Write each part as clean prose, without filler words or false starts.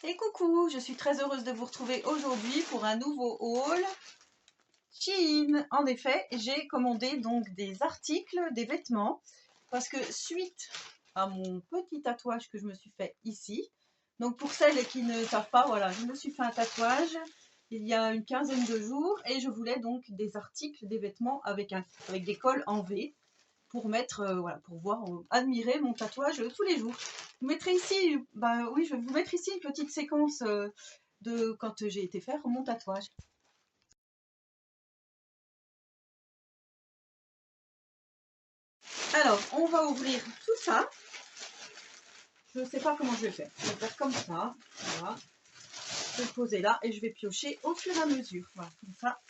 Et coucou, je suis très heureuse de vous retrouver aujourd'hui pour un nouveau haul Shein. En effet, j'ai commandé donc des articles, des vêtements, parce que suite à mon petit tatouage que je me suis fait ici, donc pour celles qui ne savent pas, voilà, je me suis fait un tatouage il y a une quinzaine de jours et je voulais donc des articles, des vêtements avec des cols en V pour mettre, voilà, pour voir, admirer mon tatouage tous les jours. Je vous mettrai ici, oui, je vais vous mettre ici une petite séquence de quand j'ai été faire mon tatouage. Alors, on va ouvrir tout ça. Je ne sais pas comment je vais faire. Je vais faire comme ça. Voilà. Je vais le poser là et je vais piocher au fur et à mesure. Voilà, comme ça,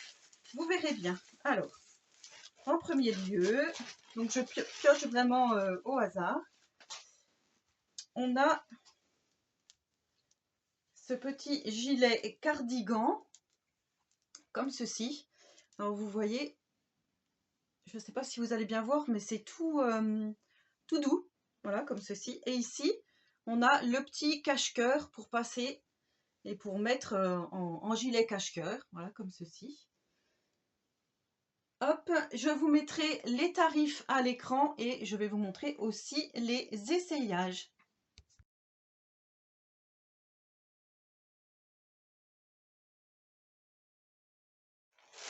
vous verrez bien. Alors, en premier lieu, donc je pioche vraiment au hasard. On a ce petit gilet cardigan, comme ceci. Alors, vous voyez, je ne sais pas si vous allez bien voir, mais c'est tout, tout doux. Voilà, comme ceci. Et ici, on a le petit cache-cœur pour passer et pour mettre en gilet cache-cœur, voilà, comme ceci. Hop, je vous mettrai les tarifs à l'écran et je vais vous montrer aussi les essayages.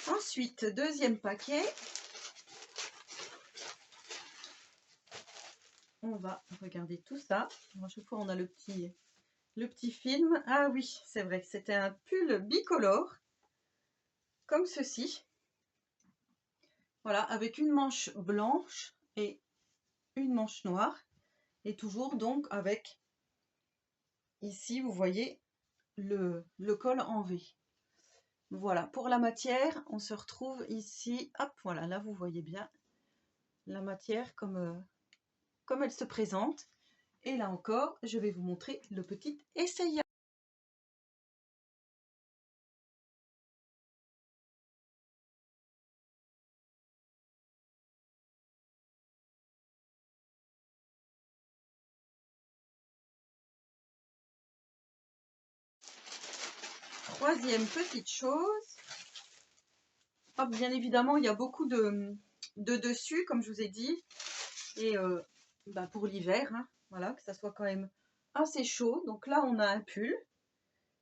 Ensuite, deuxième paquet. On va regarder tout ça. À chaque fois, on a le petit film. Ah oui, c'est vrai, c'était un pull bicolore, comme ceci. Voilà, avec une manche blanche et une manche noire. Et toujours donc avec, ici, vous voyez, le col en V. Voilà, pour la matière, on se retrouve ici. Hop, voilà, là, vous voyez bien la matière comme elle se présente. Et là encore, je vais vous montrer le petit essayage. Troisième petite chose. Hop, bien évidemment, il y a beaucoup de dessus, comme je vous ai dit. Et pour l'hiver, hein, voilà, que ça soit quand même assez chaud. Donc là, on a un pull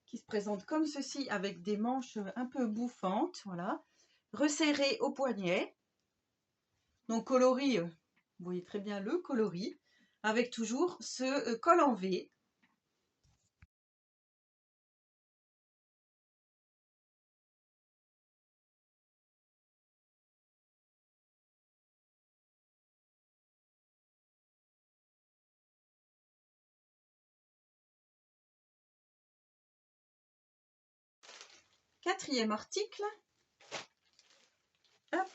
qui se présente comme ceci avec des manches un peu bouffantes, voilà, resserré au poignet. Donc coloris, vous voyez très bien le coloris, avec toujours ce col en V. Quatrième article. Hop.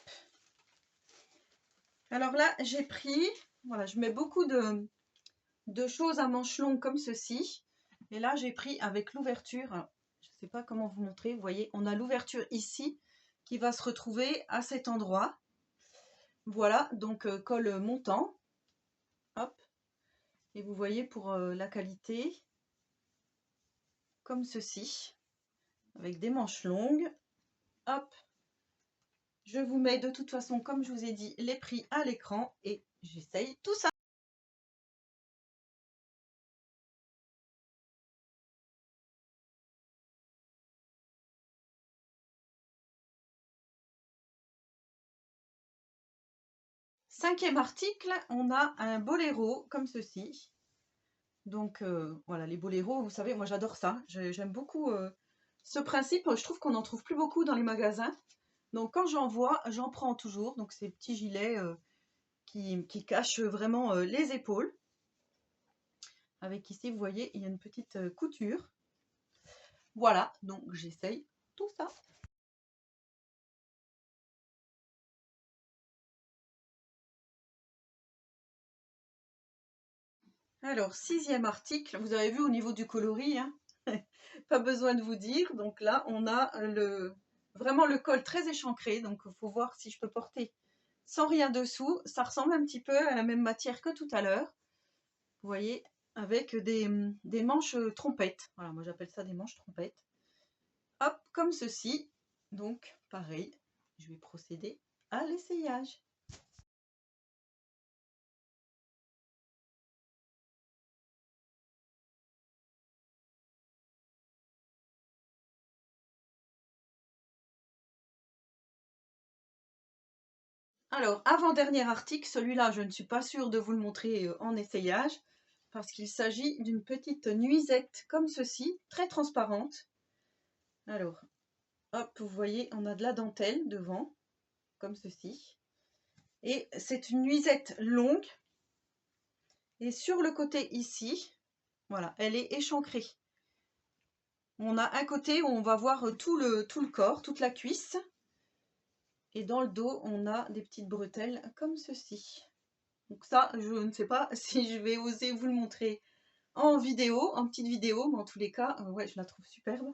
Alors là, j'ai pris, voilà, je mets beaucoup de choses à manches longues comme ceci. Et là, j'ai pris avec l'ouverture, je ne sais pas comment vous montrer, vous voyez, on a l'ouverture ici qui va se retrouver à cet endroit. Voilà, donc col montant. Hop. Et vous voyez pour la qualité, comme ceci, avec des manches longues. Hop. Je vous mets de toute façon, comme je vous ai dit, les prix à l'écran et j'essaye tout ça. Cinquième article, on a un boléro comme ceci. Donc voilà, les boléros, vous savez, moi j'adore ça. J'aime beaucoup ce principe. Je trouve qu'on n'en trouve plus beaucoup dans les magasins. Donc quand j'en vois, j'en prends toujours. Donc ces petits gilets qui cachent vraiment les épaules. Avec ici, vous voyez, il y a une petite couture. Voilà, donc j'essaye tout ça. Alors, sixième article, vous avez vu au niveau du coloris, hein, pas besoin de vous dire. Donc là, on a vraiment le col très échancré. Donc il faut voir si je peux porter sans rien dessous. Ça ressemble un petit peu à la même matière que tout à l'heure. Vous voyez, avec des manches trompettes. Voilà, moi j'appelle ça des manches trompettes. Hop, comme ceci. Donc, pareil, je vais procéder à l'essayage. Alors, avant-dernier article, celui-là, je ne suis pas sûre de vous le montrer en essayage, parce qu'il s'agit d'une petite nuisette comme ceci, très transparente. Alors, hop, vous voyez, on a de la dentelle devant, comme ceci. Et c'est une nuisette longue. Et sur le côté ici, voilà, elle est échancrée. On a un côté où on va voir tout le corps, toute la cuisse. Et dans le dos, on a des petites bretelles comme ceci. Donc ça, je ne sais pas si je vais oser vous le montrer en vidéo, en petite vidéo, mais en tous les cas, ouais, je la trouve superbe.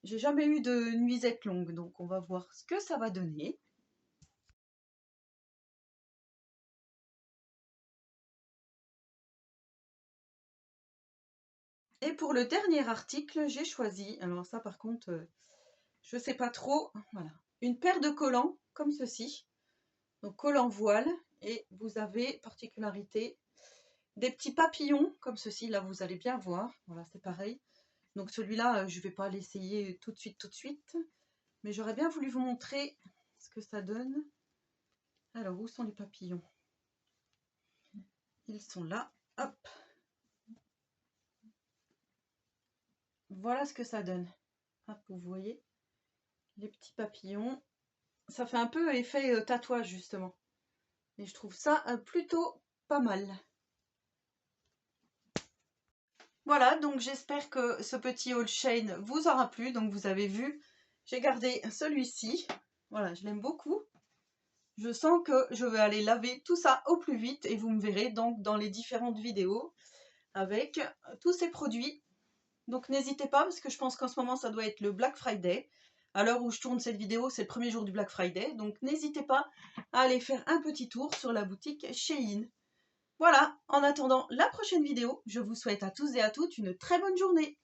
J'ai jamais eu de nuisette longue, donc on va voir ce que ça va donner. Et pour le dernier article, j'ai choisi, alors ça par contre, je sais pas trop, voilà, une paire de collants comme ceci. Donc collant voile, et vous avez particularité des petits papillons comme ceci, là vous allez bien voir, voilà c'est pareil. Donc celui-là, je ne vais pas l'essayer tout de suite, mais j'aurais bien voulu vous montrer ce que ça donne. Alors, où sont les papillons? Ils sont là, hop. Voilà ce que ça donne. Hop, vous voyez, les petits papillons. Ça fait un peu effet tatouage, justement. Et je trouve ça plutôt pas mal. Voilà, donc j'espère que ce petit haul chain vous aura plu. Donc vous avez vu, j'ai gardé celui-ci. Voilà, je l'aime beaucoup. Je sens que je vais aller laver tout ça au plus vite et vous me verrez donc dans les différentes vidéos avec tous ces produits. Donc n'hésitez pas, parce que je pense qu'en ce moment ça doit être le Black Friday. À l'heure où je tourne cette vidéo, c'est le premier jour du Black Friday. Donc n'hésitez pas à aller faire un petit tour sur la boutique Shein. Voilà, en attendant la prochaine vidéo, je vous souhaite à tous et à toutes une très bonne journée.